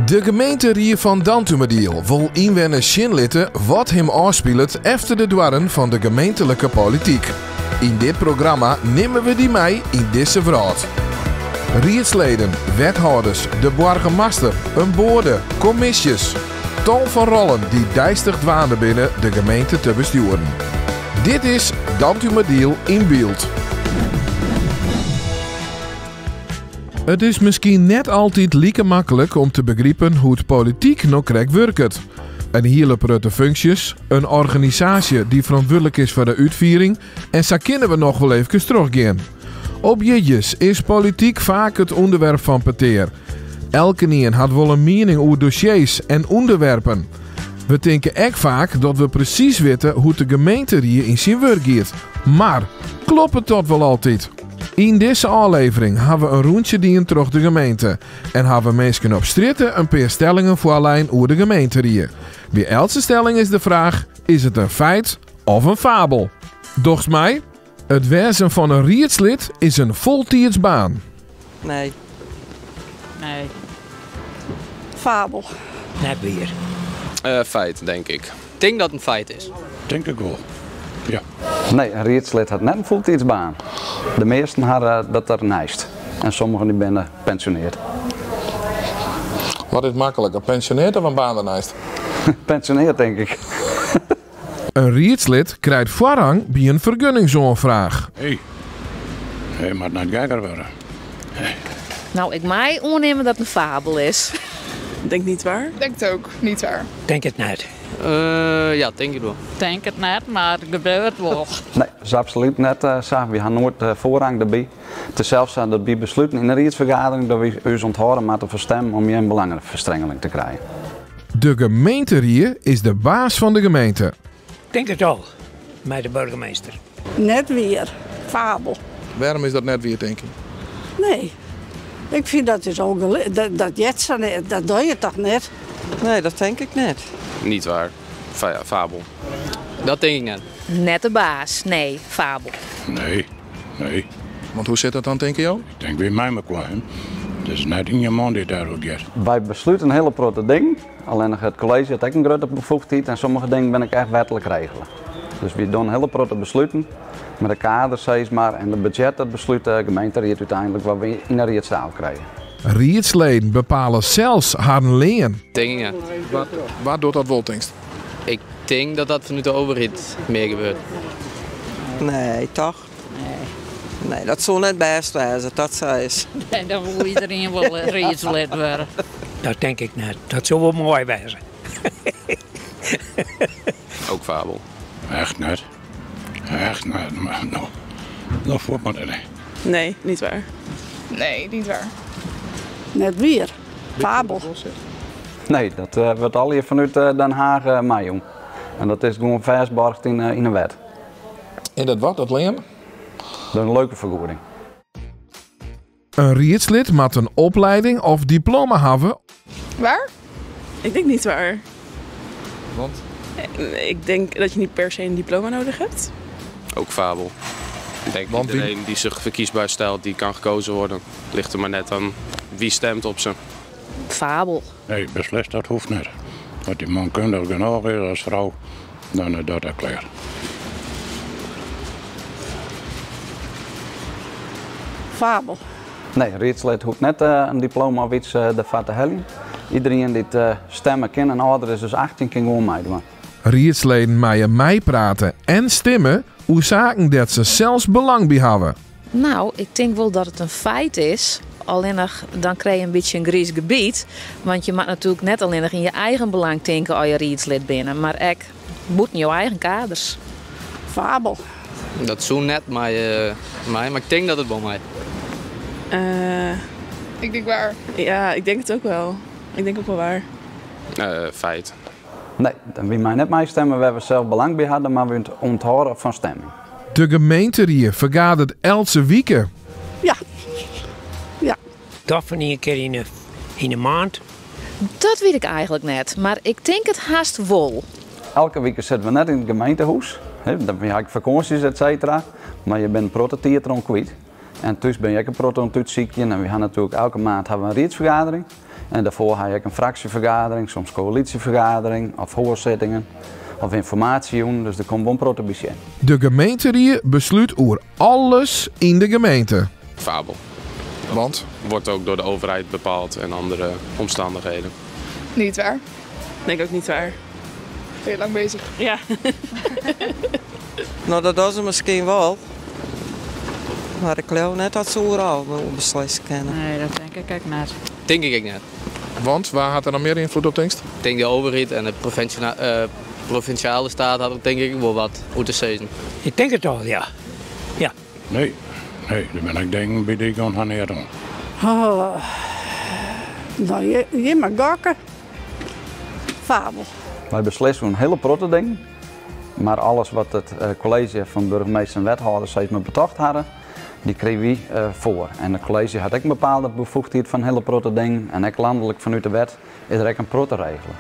De gemeente van Dantumediel wil inwennen Shinlitten wat hem afspeelt efter de dwarren van de gemeentelijke politiek. In dit programma nemen we die mee in deze verhaal. Rietsleden, wethouders, de burgemeester, een boorde, commissies. Tal van rollen die dijstig dwaanden binnen de gemeente te besturen. Dit is Dantumediel in beeld. Het is misschien net altijd lieke makkelijk om te begrijpen hoe het politiek nog correct werkt. Een hele prutte functies, een organisatie die verantwoordelijk is voor de uitvoering en zo kunnen we nog wel even teruggaan. Op jeetjes is politiek vaak het onderwerp van peteer. Elke nien had wel een mening over dossiers en onderwerpen. We denken echt vaak dat we precies weten hoe de gemeente hier in zijn werk gaat. Maar klopt het dat wel altijd? In deze aflevering hebben we een rondje die terug de gemeente. En hebben we mensen op stritten een paar stellingen voor alleen over de gemeente hier. Bij elke stelling is de vraag, is het een feit of een fabel? Docht mij, het wezen van een rietslid is een voltijdsbaan. Nee. Nee. Fabel. Net weer. Feit, denk ik. Ik denk dat het een feit is. Denk ik wel. Ja. Nee, een rietslid had net een fulltijdsbaan. De meesten hadden dat er naast. En sommigen die zijn gepensioneerd. Wat is makkelijker, pensioneerd of een baan daarnaast? Pensioneerd, denk ik. Een rietslid krijgt voorrang bij een vergunningsaanvraag. Hij moet naar het kijker worden. Nou, ik mij aannemen dat het een fabel is. Denk niet waar. Denk het ook, niet waar. Denk het net. Ja, denk ik wel. Denk het net, maar het gebeurt wel. Nee, dat is absoluut net zo. We hebben nooit voorrang erbij. Het is zelfs dat bij besluiten in een rietsvergadering dat we ons onthouden moeten voor stemmen om je een belangenverstrengeling te krijgen. De gemeente hier is de baas van de gemeente. Denk het al. Met de burgemeester. Net weer. Fabel. Waarom is dat net weer, denk je? Nee. Ik vind dat is ook dat jetsen, dat doe je toch net? Nee, dat denk ik net. Niet waar. Fabel. Dat denk ik net. Net de baas. Nee, fabel. Nee. Want hoe zit dat dan, denk je jou? Ik denk weer mij maar kwam. Het is net in je man die daar ook gaat. Wij besluiten een hele grote ding. Alleen het college heeft ook een grote bevoegdheid en sommige dingen ben ik echt wettelijk regelen. Dus we doen hele grote besluiten. Met de kaders, zeg maar, en het budget, dat besluit de gemeente uiteindelijk wat we in een rietstaal krijgen. Rietsleden bepalen zelfs haar leen. Denk ik net. Waar doet dat Woltingst? Ik denk dat dat vanuit de overheid meer gebeurt. Nee, toch? Nee, dat zou net best wezen, dat zei ze. En dan wil iedereen wel rietslid worden. Dat denk ik net. Dat zou wel mooi wezen. Ook fabel. Echt net. Echt net. Maar nou. Dat voelt me er niet. Nee, niet waar. Nee, niet waar. Net weer. Fabel. Nee, dat wordt al hier vanuit Den Haag meedoen. En dat is gewoon vastgeborgd in een wet. En dat wat, dat leen? Dat is een leuke vergoeding. Een rietslid moet een opleiding of diploma hebben. Waar? Ik denk niet waar. Want? Ik denk dat je niet per se een diploma nodig hebt. Ook fabel. Ik denk Want iedereen die zich verkiesbaar stelt, die kan gekozen worden. Ligt er maar net aan wie stemt op ze. Fabel. Nee, beslist dat hoeft niet. Dat die man kundig genoeg is als vrouw, dan is dat klaar. Fabel. Nee, een rietslid hoeft net een diploma of iets ervoor te hebben. Iedereen die het stemmen kan en ouder is dus 18 kan gewoon meedoen. Rietsleden maaien meepraten en stemmen hoe zaken dat ze zelfs belang bij hebben. Nou, ik denk wel dat het een feit is. Alleen nog, dan krijg je een beetje een grijs gebied. Want je mag natuurlijk net alleen nog in je eigen belang denken als je rietslid bent. Maar ook moet in je eigen kaders. Fabel. Dat zou net maar ik denk dat het wel mij. Ik denk waar. Ja, ik denk het ook wel. Ik denk ook wel waar. Feit. Nee, dan wie mij net mee stemmen, we hebben zelf belang bij hadden, maar we onthouden van stemming. De gemeente hier vergadert elke weken. Ja. Ja. Dat van een keer in een maand. Dat weet ik eigenlijk net. Maar ik denk het haast wel. Elke week zitten we net in het gemeentehuis. Dan heb ik vakanties, et cetera. Maar je bent prototheatron kwijt. En thuis ben je ook een protontutziekje. En we gaan natuurlijk elke maand hebben we een rietsvergadering. En daarvoor heb ik een fractievergadering, soms coalitievergadering of hoorzittingen of informatie. Dus er komt een prototype in. De gemeenteraad besluit over alles in de gemeente. Fabel. Want? Wordt ook door de overheid bepaald en andere omstandigheden. Niet waar. Denk ook niet waar. Ben je lang bezig? Ja. Nou, dat doen ze misschien wel. Maar ik geloof net dat ze overal beslissen kunnen. Nee, dat denk ik ook niet. Denk ik niet. Want waar had er dan meer invloed op, denkst? Ik denk de overheid en de provinciale staat had denk ik wel wat moeten zeggen. Ik denk het al, ja. Nee, daar ben ik denk bij die gaan neer doen. Oh, nou, je mag gokken. Fabel. Wij beslissen een hele protte ding. Maar alles wat het college van burgemeester en wethouders steeds me betocht hadden, die kregen we voor. En het college had ook een bepaalde bevoegdheid van hele protte ding. En ook landelijk vanuit de wet is er ook een protte regelen.